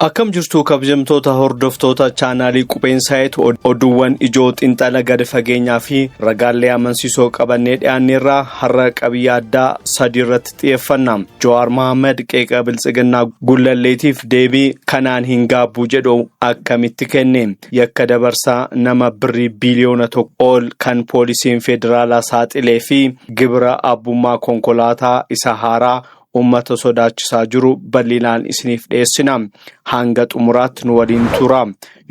Akkam jirtu kabajamtoota hordoftoota chaanaalii Qubeensaayit oduuwwan ijoo xinxala gad fageenyaa fi ragaalee amansiisoo qabannee dhiyaanneerraa har'a qabiyyee addaa sadii irratti xiyyeeffanna. Jawaar Mohaammed qeeqa biltsiginnaa gullalleetiif deebii kanaan hin gaabbu jedhu akkamitti kenne? Yakka dabarsaa nama birrii biliyoona tokko ol kan poolisiin federaalaa saaxilee fi gibira abbummaa konkolaataa isa haaraa ummata sodaachisaa jiru bal'inaan isiniif dhiyeessina. Hanga xumuraatti nu waliin tura.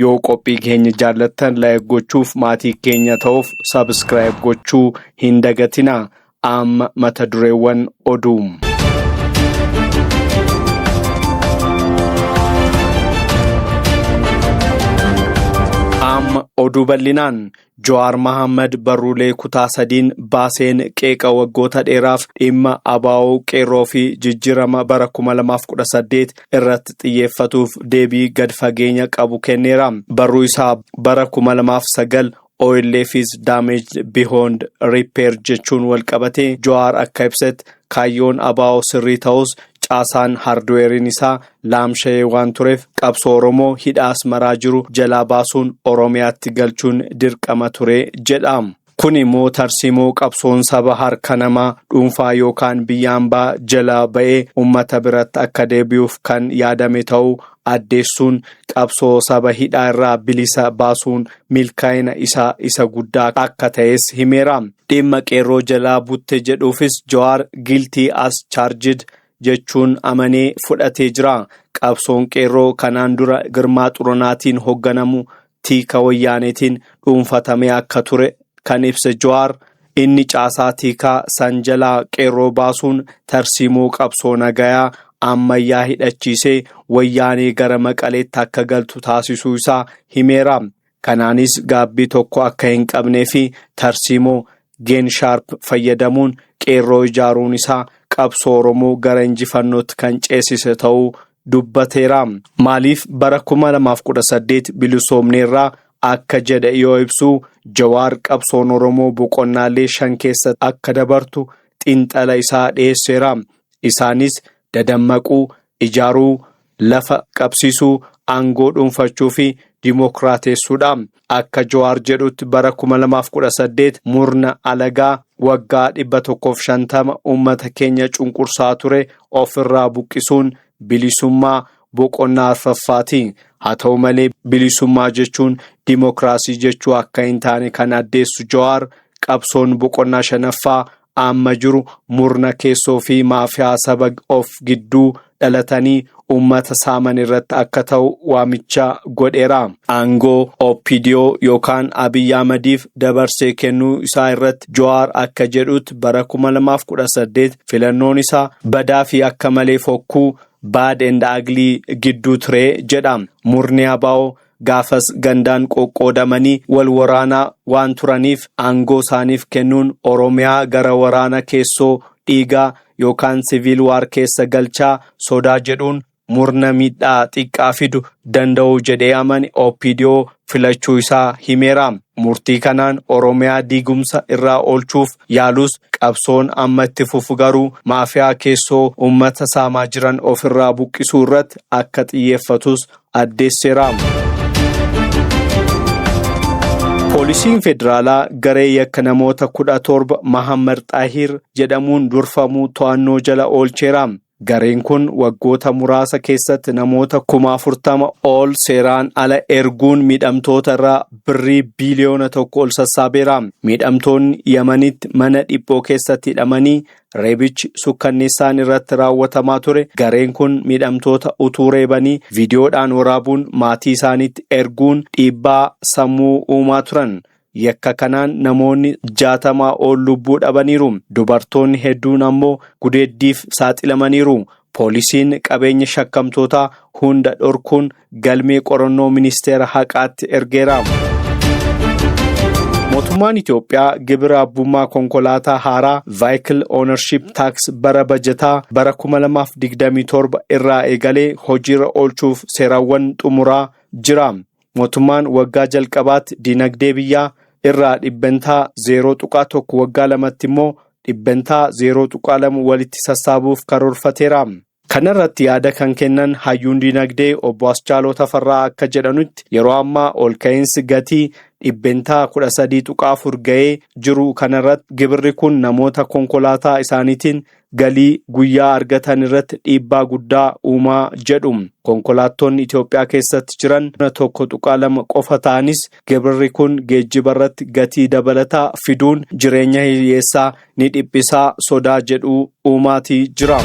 Yoo qophii keenya jaallattan like gochuuf maatii keenya ta'uuf subscribe gochuu hin dagatina. Amma mata dureewwan oduu. Oduu bal'inaan Jawaar Mohaammed barruulee kutaa sadiin baaseen qeeqa waggoota dheeraaf dhimma ABO qeerroo fi jijjiirama bara 2018 irratti xiyyeeffatuuf deebii gad fageenya qabu kenneera. Barruu isaa bara 2009 OLF is damaged beyond repair jechuun walqabate Jawaar akka ibsetti kaayyoon ABO sirrii ta'us caasaan hardweeriin isaa laamsha'ee waan tureef qabsoo Oromoo hidhaas maraa jiru jalaa baasuun Oromiyaatti galchuun dirqama ture jedha. Kun immoo tarsiimoo qabsoon saba harka namaa dhuunfaa yookaan biyyaan baa jalaa ba'ee ummata biratti akka deebi'uuf kan yaadame ta'uu addeessuun qabsoo saba hidhaa irraa bilisa baasuun milkaa'ina isa guddaa akka ta'es himeera. Dhimma qeerroo jalaa butte jedhuufis Jawaar guilty as charged jechuun amanee fudhatee jira. Qabsoon qeerroo kanaan dura Girmaa Xuronaatiin hoogganamu tiika wayyaaneetiin dhuunfatamee akka ture kan ibse Jawaar inni caasaa tiikaa san jalaa qeerroo baasuun tarsiimoo qabsoo nagayaa ammayyaa hidhachiisee wayyaanee gara Maqaleetti akka galtu taasisuu isaa himeera. Kanaanis gaabbii tokko akka hin qabnee fi tarsiimoo Geenshaarp fayyadamuun qeerroo ijaaruun isaa qabsoo Oromoo gara injifannootti kan ceesise ta'uu dubbateera. Maaliif bara 2018 bilisoomneerraa akka jedhe yoo ibsu Jawaar qabsoon Oromoo boqonnaalee 5 keessatti akka dabartu xinxala isaa dhiyeesseera. Isaanis dadammaquu, ijaaruu, lafa qabsiisuu, aangoo dhuunfachuu fi dimokiraatessuudha. Akka Jawaar jedhutti bara 2018 murna alagaa waggaa 150 ummata keenya cunqursaa ture ofirraa buqqisuun bilisummaa boqonnaa arfaffaati. Haa ta'u malee bilisummaa jechuun dimokiraasii jechuu akka hin taane kan addeessu Jawaar qabsoon boqonnaa 5ffaa amma jiru murna keessoo fi maafiyaa saba of gidduu dhalatanii ummata saaman irratti akka ta'u waamicha godheera. Aangoo OPDO yookaan Abiy Ahmediif dabarsee kennuu isaa irratti Jawaar akka jedhutti bara 2018 filannoon isaa badaa fi akka malee fokkuu bad and ugly gidduu ture jedha. Murni ABO gaafas gandaan qoqqoodamanii wal waraanaa waan turaniif aangoo isaaniif kennuun Oromiyaa gara waraana keessoo dhiigaa yookaan civil war keessa galchaa sodaa jedhuun murna miidhaa xiqqaa fidu danda'u jedhee amani OPDO filachuu isaa himeera. Murtii kanaan Oromiyaa diigumsa irraa oolchuuf yaalus qabsoon amma itti fufu garuu maafiyaa keessoo ummata saamaa jiran ofirraa buqqisuu irratti akka xiyyeeffatus addeesseera. Poolisiin federaalaa garee yakka namoota 17 Mohaammed Xaahir jedhamuun durfamuu to'annoo jala oolcheera. Gareen kun waggoota muraasa keessatti namoota 40,000 ol seeraan ala erguun miidhamtoota irraa birrii biliyoona tokko ol sassaabeera. Miidhamtoonni Yamanitti mana dhiphoo keessatti hidhamanii reebichi sukkanneessaan irratti raawwatamaa ture. Gareen kun miidhamtoota utuu reebanii viidiyoodhaan waraabuun maatii isaaniitti erguun dhiibbaa sammuu uumaa turan. Yakka kanaan namoonni 60 ol lubbuu dhabaniiru. Dubartoonni hedduun ammoo gudeeddiif saaxilamaniiru. Poolisiin qabeenya shakkamtootaa hunda dhorkuun galmee qorannoo ministeera haqaatti ergeera. Mootummaan Itoophiyaa gibira abbummaa konkolaataa haaraa vehicle ownership tax bara bajataa bara 2027 irraa eegalee hojiirra oolchuuf seerawwan xumuraa jira. Mootummaan waggaa jalqabaatti dinagdee biyyaa irraa dhibbentaa 0.1 waggaa lamatti immoo dhibbentaa 0.2 walitti sassaabuuf karoorfateera. Kanarratti yaada kan kennan hayyuun dinagdee obbo Aschaaloo Tafarraa akka jedhanutti yeroo ammaa ol ka'iinsi gatii dhibbentaa 13.4 ga'ee jiru. Kanarratti gibirri kun namoota konkolaataa isaaniitiin galii guyyaa argatan irratti dhiibbaa guddaa uumaa jedhu. Konkolaattonni Itoophiyaa keessatti jiran 1.2 qofa ta'anis gibirri kun geejjiba irratti gatii dabalataa fiduun jireenya hiyyeessaa ni dhiphisaa sodaa jedhu uumaatii jira.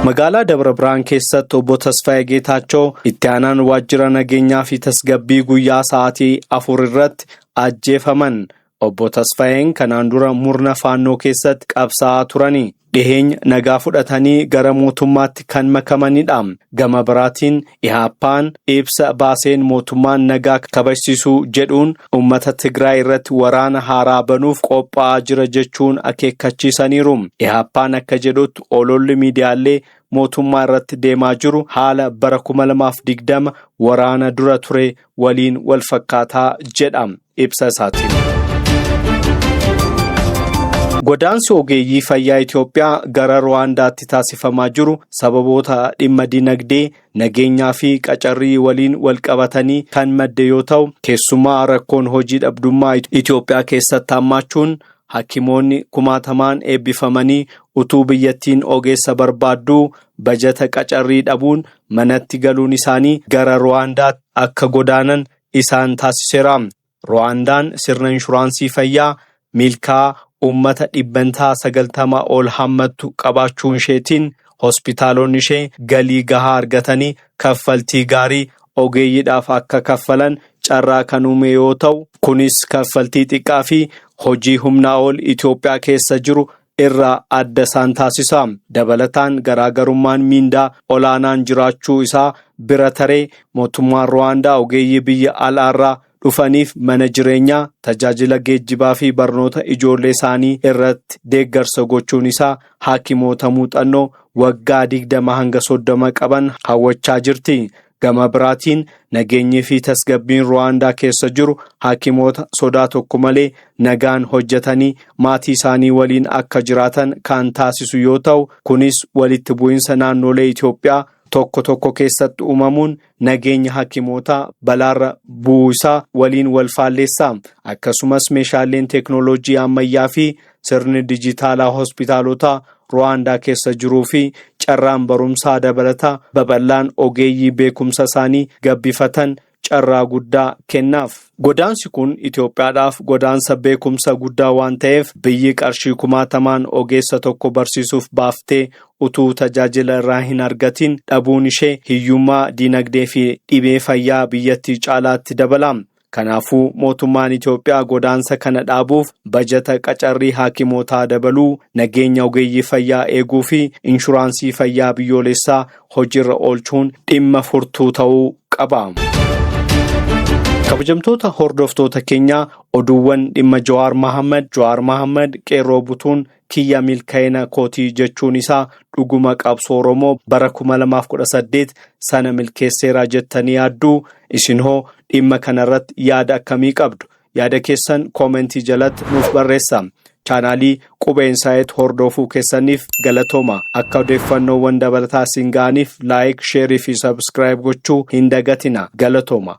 Magaalaa Dabra Birhaan keessatti obbo Tasfaayee Geetaachoo itti aanaan waajjira nageenyaa fi tasgabbii guyyaa sa'aatii 4 irratti ajjeefaman. Obbo Tasfaayeen kanaan dura murna faannoo keessatti qabsaa'aa turanii dhiheenya nagaa fudhatanii gara mootummaatti kan makamanidha. Gama biraatiin IHAPaan ibsa baaseen mootummaan nagaa kabachiisuu jedhuun uummata Tigraay irratti waraana haaraa banuuf qophaa'aa jira jechuun akeekkachiisaniiru. IHAPaan akka jedhutti ololli miidiyaalee mootummaa irratti deemaa jiru haala bara 2020 waraana dura ture waliin wal fakkaataa jedha ibsa isaatiin. Godaansi ogeeyyii fayyaa Itoophiyaa gara Ruwaandaatti taasifamaa jiru sababoota dhimma dinagdee, nageenyaa fi qacarrii waliin wal qabatanii kan madde yoo ta'u, keessumaa rakkoon hojii dhabdummaa Itoophiyaa keessatti hammaachuun hakimoonni kumaatamaan eebbifamanii utuu biyyattiin ogeessa barbaaddu bajata qacarrii dhabuun manatti galuun isaanii gara Ruwaandaatti akka godaanan isaan taasiseera. Ruwaandaan sirna inshuraansii fayyaa milkaa ummata dhibbantaa 90 ol hammattu qabaachuun isheetiin hospitaalonni ishee galii gahaa argatanii kaffaltii gaarii ogeeyyiidhaaf akka kaffalan carraa kan uume yoo ta'u, kunis kaffaltii xiqqaa fi hojii humnaa ol Itoophiyaa keessa jiru irraa adda isaan taasisa. Dabalataan garaagarummaan miindaa olaanaan jiraachuu isaa bira taree mootummaan Ruwaandaa ogeeyyii biyya alaarraa dhufaniif mana jireenyaa, tajaajila geejjibaa fi barnoota ijoollee isaanii irratti deeggarsa gochuun isaa hakimoota muuxannoo waggaa 20 hanga 30 qaban hawwachaa jirti. Gama biraatiin nageenyi fi tasgabbiin Ruwaandaa keessa jiru hakimoota sodaa tokko malee nagaan hojjetanii maatii isaanii waliin akka jiraatan kan taasisu yoo ta'u, kunis walitti bu'insa naannolee Itoophiyaa tokko keessatti uumamuun nageenya hakimoota balaarra bu'uu isaa waliin wal faalleessa. Akkasumas meeshaaleen teeknooloojii ammayyaa fi sirni dijitaalaa hospitaalotaa Ruwaandaa keessa jiruu fi carraan barumsaa dabalataa babal'aan ogeeyyii beekumsa isaanii gabbifatan carraa guddaa kennaaf. Godaansi kun Itoophiyaadhaaf godaansa beekumsa guddaa waan ta'eef biyyi qarshii kumaatamaan ogeessa tokko barsiisuuf baaftee utuu tajaajila irraa hin argatin dhabuun ishee hiyyummaa dinagdee fi dhibee fayyaa biyyattii caalaatti dabala. Kanaafuu mootummaan Itoophiyaa godaansa kana dhaabuuf bajata qacarrii hakimootaa dabaluu, nageenya ogeeyyii fayyaa eeguu fi inshuraansii fayyaa biyyoolessaa hojiirra oolchuun dhimma furtuu ta'uu qaba. Kabajamtoota hordoftoota keenyaa oduuwwan dhimma Jawaar Mohaammed qeerroo butuun kiyya milkaa'ina kootii jechuun isaa dhuguma qabsoo Oromoo bara 2018 sana milkeesseera jettanii yaadduu? Isin hoo dhimma kanarratti yaada akkamii qabdu? Yaada keessan koomentii jalatti nuuf barreessaa. Chaanaalii Qubeen Saayit hordofuu keessaniif galatooma. Akka odeeffannoowwan dabalataa isin ga'aniif laayik, sheerii fi sabskiraayib gochuu hin dagatina. Galatooma.